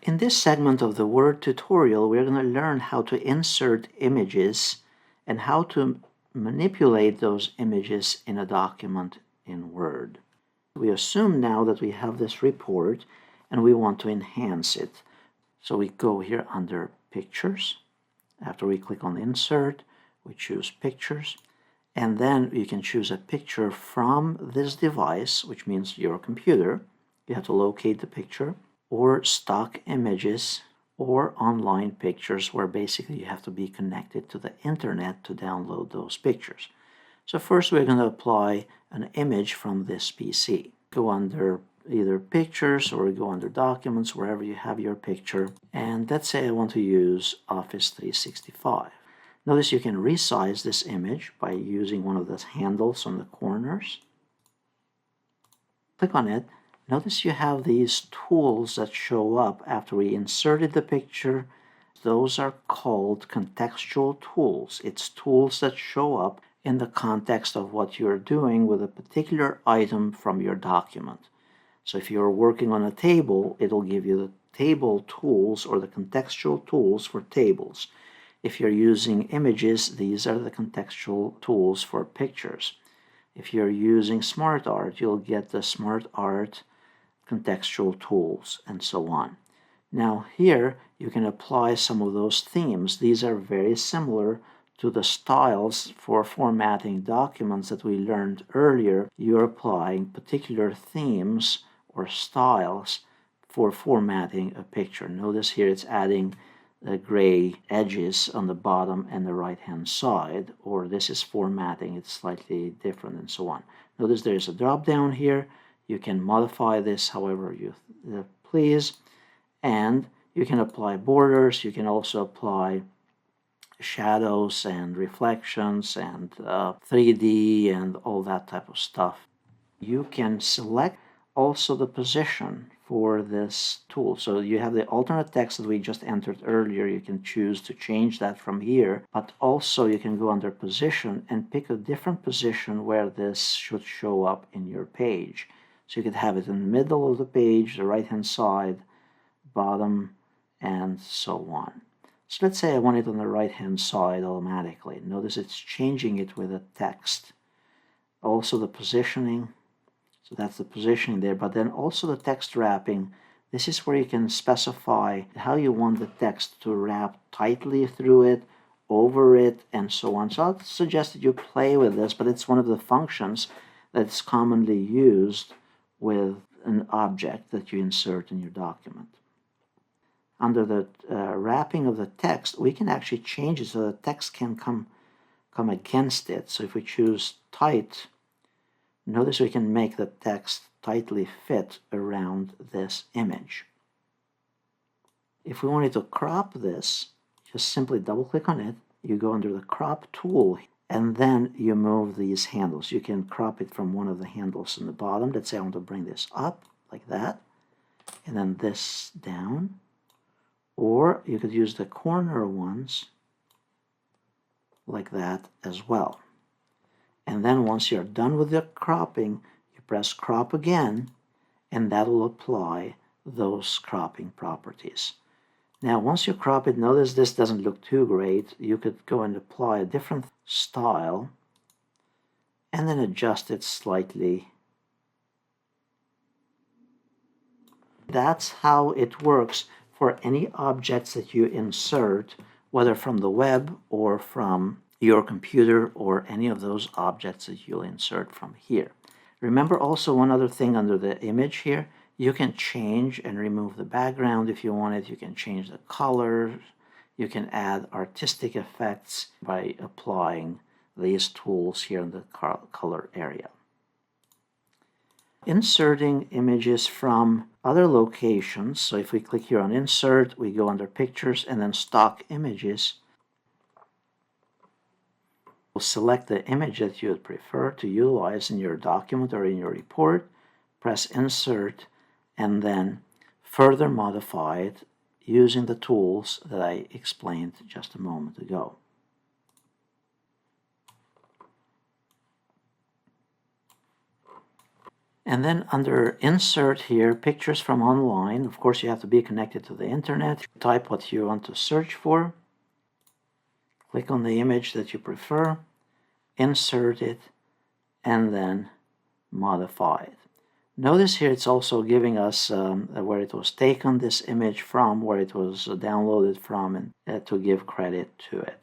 In this segment of the Word tutorial, we're going to learn how to insert images and how to manipulate those images in a document in Word. We assume now that we have this report and we want to enhance it. So we go here under Pictures. After we click on Insert, we choose Pictures. And then you can choose a picture from this device, which means your computer. You have to locate the picture, or stock images, or online pictures, where basically you have to be connected to the internet to download those pictures. So first we're going to apply an image from this PC. Go under either Pictures or go under Documents, wherever you have your picture. And let's say I want to use Office 365. Notice you can resize this image by using one of those handles on the corners. Click on it. Notice you have these tools that show up after we inserted the picture. Those are called contextual tools. It's tools that show up in the context of what you're doing with a particular item from your document. So if you're working on a table, it'll give you the table tools or the contextual tools for tables. If you're using images, these are the contextual tools for pictures. If you're using Smart Art, you'll get the Smart Art contextual tools, and so on. Now here you can apply some of those themes. These are very similar to the styles for formatting documents that we learned earlier. You're applying particular themes or styles for formatting a picture. Notice here it's adding the gray edges on the bottom and the right hand side, or this is formatting, it's slightly different, and so on. Notice there's a drop down here. You can modify this however you please, and you can apply borders. You can also apply shadows and reflections and 3D and all that type of stuff. You can select also the position for this tool. So you have the alternate text that we just entered earlier. You can choose to change that from here, but also you can go under Position and pick a different position where this should show up in your page. So you could have it in the middle of the page, the right-hand side, bottom, and so on. So let's say I want it on the right-hand side automatically. Notice it's changing it with a text. Also the positioning, so that's the positioning there, but then also the text wrapping. This is where you can specify how you want the text to wrap tightly through it, over it, and so on. So I'll suggest that you play with this, but it's one of the functions that's commonly used with an object that you insert in your document. Under the wrapping of the text, we can actually change it so the text can come against it. So if we choose tight, notice we can make the text tightly fit around this image. If we wanted to crop this, just simply double click on it. You go under the crop tool, and then you move these handles. You can crop it from one of the handles in the bottom. Let's say I want to bring this up like that, and then this down. Or you could use the corner ones like that as well. And then once you're done with the cropping, you press crop again, and that will apply those cropping properties. Now, once you crop it, notice this doesn't look too great. You could go and apply a different style and then adjust it slightly. That's how it works for any objects that you insert, whether from the web or from your computer or any of those objects that you'll insert from here. Remember also one other thing under the image here. You can change and remove the background if you wanted. You can change the color. You can add artistic effects by applying these tools here in the color area. Inserting images from other locations. So if we click here on Insert, we go under Pictures and then Stock Images. We'll select the image that you would prefer to utilize in your document or in your report. Press Insert and then further modify it using the tools that I explained just a moment ago. And then under Insert here, Pictures from Online, of course you have to be connected to the internet. Type what you want to search for. Click on the image that you prefer, insert it, and then modify it. Notice here it's also giving us where it was taken, this image from, where it was downloaded from, and to give credit to it.